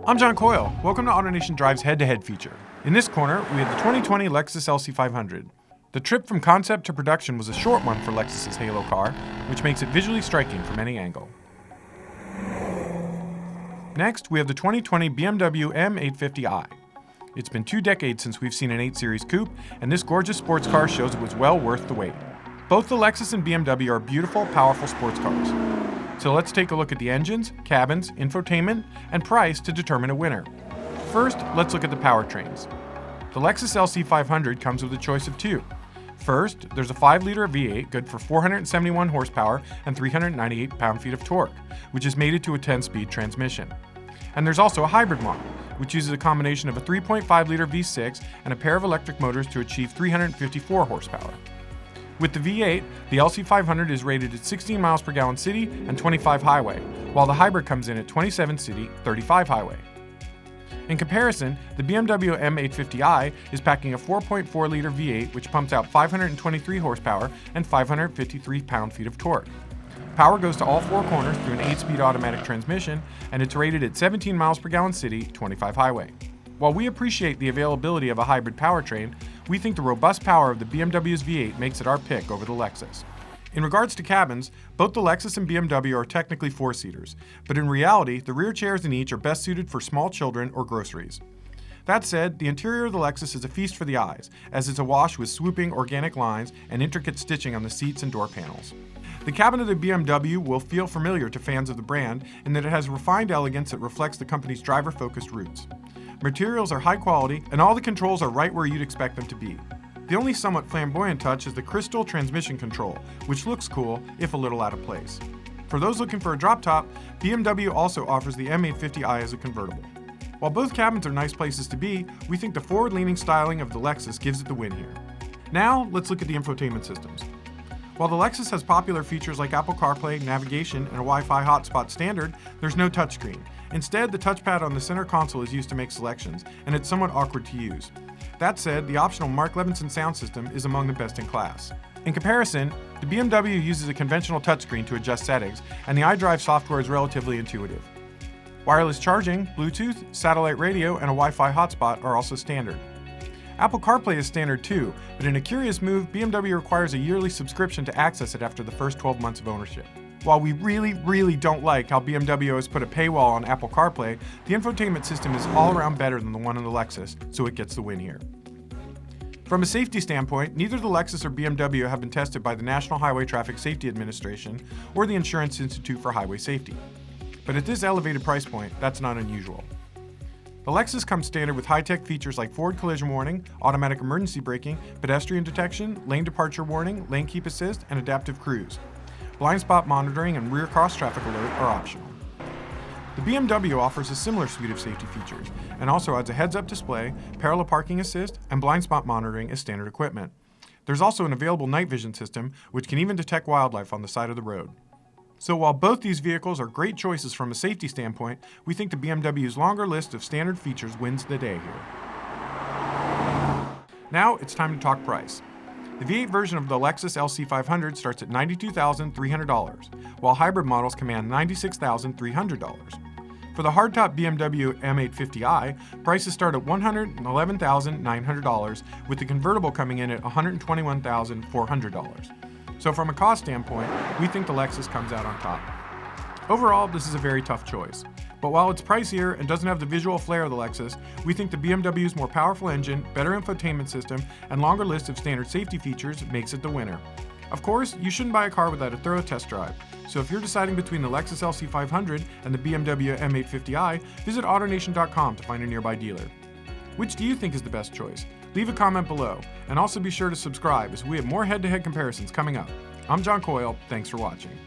I'm John Coyle. Welcome to Autonation Drive's head-to-head feature. In this corner, we have the 2020 Lexus LC500. The trip from concept to production was a short one for Lexus's Halo car, which makes it visually striking from any angle. Next, we have the 2020 BMW M850i. It's been 2 decades since we've seen an 8 Series coupe, and this gorgeous sports car shows it was well worth the wait. Both the Lexus and BMW are beautiful, powerful sports cars. So let's take a look at the engines, cabins, infotainment, and price to determine a winner. First, let's look at the powertrains. The Lexus LC500 comes with a choice of 2. First, there's a 5-liter V8 good for 471 horsepower and 398 pound-feet of torque, which is mated to a 10-speed transmission. And there's also a hybrid model, which uses a combination of a 3.5-liter V6 and a pair of electric motors to achieve 354 horsepower. With the V8, the LC500 is rated at 16 miles per gallon city and 25 highway, while the hybrid comes in at 27 city, 35 highway. In comparison, the BMW M850i is packing a 4.4-liter V8 which pumps out 523 horsepower and 553 pound-feet of torque. Power goes to all 4 corners through an 8-speed automatic transmission, and it's rated at 17 miles per gallon city, 25 highway. While we appreciate the availability of a hybrid powertrain, we think the robust power of the BMW's V8 makes it our pick over the Lexus. In regards to cabins, both the Lexus and BMW are technically 4-seaters, but in reality, the rear chairs in each are best suited for small children or groceries. That said, the interior of the Lexus is a feast for the eyes, as it's awash with swooping organic lines and intricate stitching on the seats and door panels. The cabin of the BMW will feel familiar to fans of the brand in that it has refined elegance that reflects the company's driver-focused roots. Materials are high quality, and all the controls are right where you'd expect them to be. The only somewhat flamboyant touch is the crystal transmission control, which looks cool, if a little out of place. For those looking for a drop top, BMW also offers the M850i as a convertible. While both cabins are nice places to be, we think the forward-leaning styling of the Lexus gives it the win here. Now, let's look at the infotainment systems. While the Lexus has popular features like Apple CarPlay, navigation, and a Wi-Fi hotspot standard, there's no touchscreen. Instead, the touchpad on the center console is used to make selections, and it's somewhat awkward to use. That said, the optional Mark Levinson sound system is among the best in class. In comparison, the BMW uses a conventional touchscreen to adjust settings, and the iDrive software is relatively intuitive. Wireless charging, Bluetooth, satellite radio, and a Wi-Fi hotspot are also standard. Apple CarPlay is standard too, but in a curious move, BMW requires a yearly subscription to access it after the first 12 months of ownership. While we really don't like how BMW has put a paywall on Apple CarPlay, the infotainment system is all around better than the one in the Lexus, so it gets the win here. From a safety standpoint, neither the Lexus or BMW have been tested by the National Highway Traffic Safety Administration or the Insurance Institute for Highway Safety. But at this elevated price point, that's not unusual. The Lexus comes standard with high-tech features like forward collision warning, automatic emergency braking, pedestrian detection, lane departure warning, lane keep assist, and adaptive cruise. Blind spot monitoring and rear cross-traffic alert are optional. The BMW offers a similar suite of safety features and also adds a heads-up display, parallel parking assist, and blind spot monitoring as standard equipment. There's also an available night vision system, which can even detect wildlife on the side of the road. So while both these vehicles are great choices from a safety standpoint, we think the BMW's longer list of standard features wins the day here. Now it's time to talk price. The V8 version of the Lexus LC500 starts at $92,300, while hybrid models command $96,300. For the hardtop BMW M850i, prices start at $111,900, with the convertible coming in at $121,400. So from a cost standpoint, we think the Lexus comes out on top. Overall, this is a very tough choice. But while it's pricier and doesn't have the visual flair of the Lexus, we think the BMW's more powerful engine, better infotainment system, and longer list of standard safety features makes it the winner. Of course, you shouldn't buy a car without a thorough test drive. So if you're deciding between the Lexus LC500 and the BMW M850i, visit Autonation.com to find a nearby dealer. Which do you think is the best choice? Leave a comment below, and also be sure to subscribe as we have more head-to-head comparisons coming up. I'm John Coyle, thanks for watching.